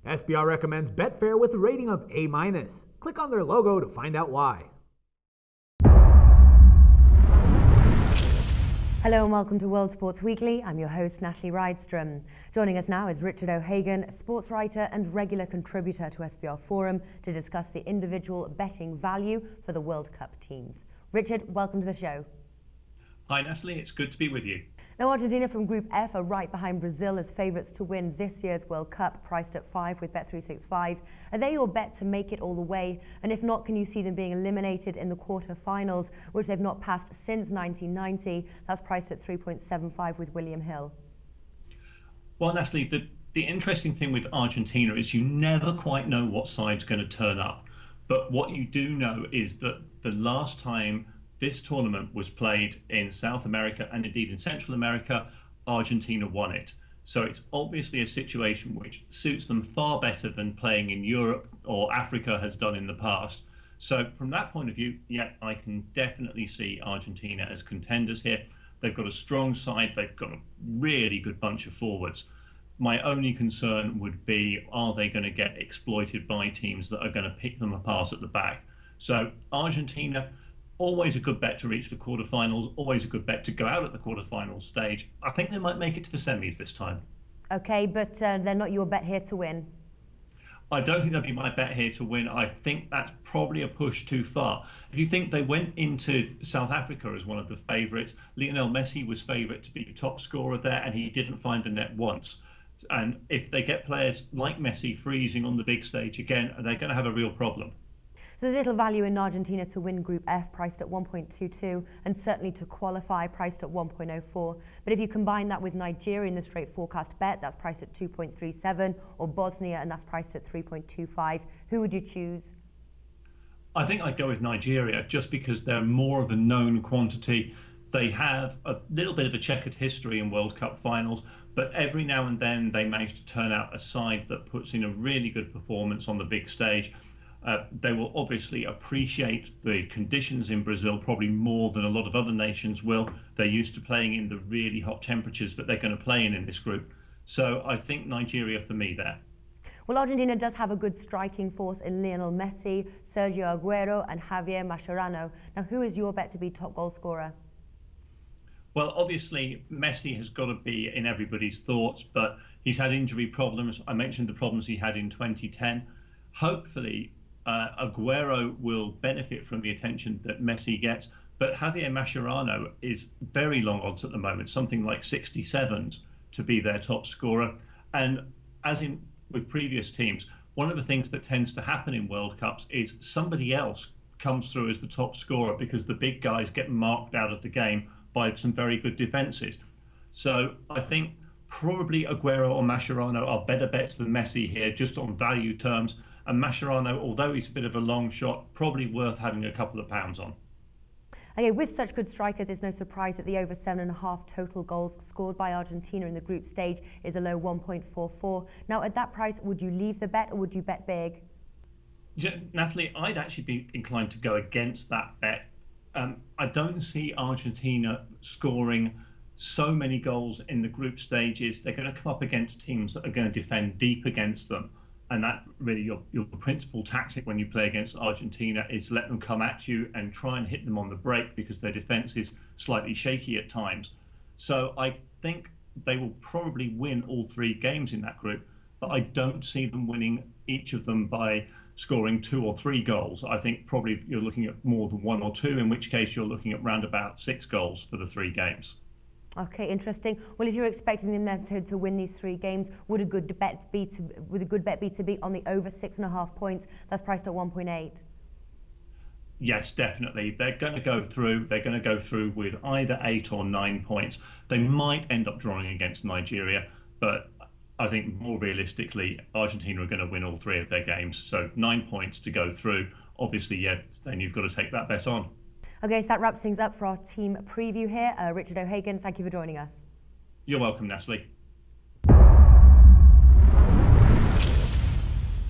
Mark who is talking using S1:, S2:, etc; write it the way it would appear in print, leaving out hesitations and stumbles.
S1: SBR recommends Betfair with a rating of A-. Click on their logo to find out why.
S2: Hello and welcome to World Sports Weekly. I'm your host, Natalie Rydstrom. Joining us now is Richard O'Hagan, sports writer and regular contributor to SBR Forum, to discuss the individual betting value for the World Cup teams. Richard, welcome to the show.
S3: Hi Natalie, it's good to be with you.
S2: Now, Argentina from Group F are right behind Brazil as favourites to win this year's World Cup, priced at 5 with Bet365. Are they your bet to make it all the way? And if not, can you see them being eliminated in the quarter-finals, which they've not passed since 1990? That's priced at 3.75 with William Hill.
S3: Well, Natalie, the interesting thing with Argentina is you never quite know what side's going to turn up. But what you do know is that the last time this tournament was played in South America and indeed in Central America, Argentina won it. So it's obviously a situation which suits them far better than playing in Europe or Africa has done in the past. So from that point of view, yeah, I can definitely see Argentina as contenders here. They've got a strong side. They've got a really good bunch of forwards. My only concern would be, are they going to get exploited by teams that are going to pick them apart at the back? So Argentina, always a good bet to reach the quarterfinals, always a good bet to go out at the quarterfinals stage. I think they might make it to the semis this time.
S2: Okay, but they're not your bet here to win.
S3: I don't think that'd be my bet here to win. I think that's probably a push too far. If you think they went into South Africa as one of the favourites, Lionel Messi was favourite to be the top scorer there, and he didn't find the net once. And if they get players like Messi freezing on the big stage again, they're going to have a real problem.
S2: So there's little value in Argentina to win Group F, priced at 1.22, and certainly to qualify, priced at 1.04. But if you combine that with Nigeria in the straight forecast bet, that's priced at 2.37, or Bosnia, and that's priced at 3.25. Who would you choose?
S3: I think I'd go with Nigeria, just because they're more of a known quantity. They have a little bit of a checkered history in World Cup finals, but every now and then they manage to turn out a side that puts in a really good performance on the big stage. They will obviously appreciate the conditions in Brazil probably more than a lot of other nations will. They're used to playing in the really hot temperatures that they're going to play in this group. So I think Nigeria for me there.
S2: Well, Argentina does have a good striking force in Lionel Messi, Sergio Aguero and Javier Mascherano. Now, who is your bet to be top goal scorer?
S3: Well, obviously, Messi has got to be in everybody's thoughts, but he's had injury problems. I mentioned the problems he had in 2010. Hopefully, Aguero will benefit from the attention that Messi gets, but Javier Mascherano is very long odds at the moment, something like 67s to be their top scorer. And as in with previous teams, one of the things that tends to happen in World Cups is somebody else comes through as the top scorer because the big guys get marked out of the game by some very good defences. So I think probably Aguero or Mascherano are better bets than Messi here, just on value terms. And Mascherano, although he's a bit of a long shot, probably worth having a couple of pounds on.
S2: Okay, with such good strikers, it's no surprise that the over 7.5 total goals scored by Argentina in the group stage is a low 1.44. Now, at that price, would you leave the bet or would you bet big?
S3: Natalie, I'd actually be inclined to go against that bet. I don't see Argentina scoring so many goals in the group stages. They're going to come up against teams that are going to defend deep against them. And that really your principal tactic when you play against Argentina is let them come at you and try and hit them on the break, because their defense is slightly shaky at times. So I think they will probably win all three games in that group, but I don't see them winning each of them by scoring 2 or 3 goals. I think probably you're looking at more than 1 or 2, in which case you're looking at round about 6 goals for the 3 games.
S2: Okay, interesting. Well, if you're expecting them then to win these 3 games, would a good bet be to be on the over 6.5 points? That's priced at 1.8.
S3: Yes, definitely. They're going to go through. They're going to go through with either 8 or 9 points. They might end up drawing against Nigeria, but I think more realistically, Argentina are going to win all 3 of their games. So 9 points to go through. Obviously, yeah, then you've got to take that bet on.
S2: Okay, so that wraps things up for our team preview here. Richard O'Hagan, thank you for joining us.
S3: You're welcome, Natalie.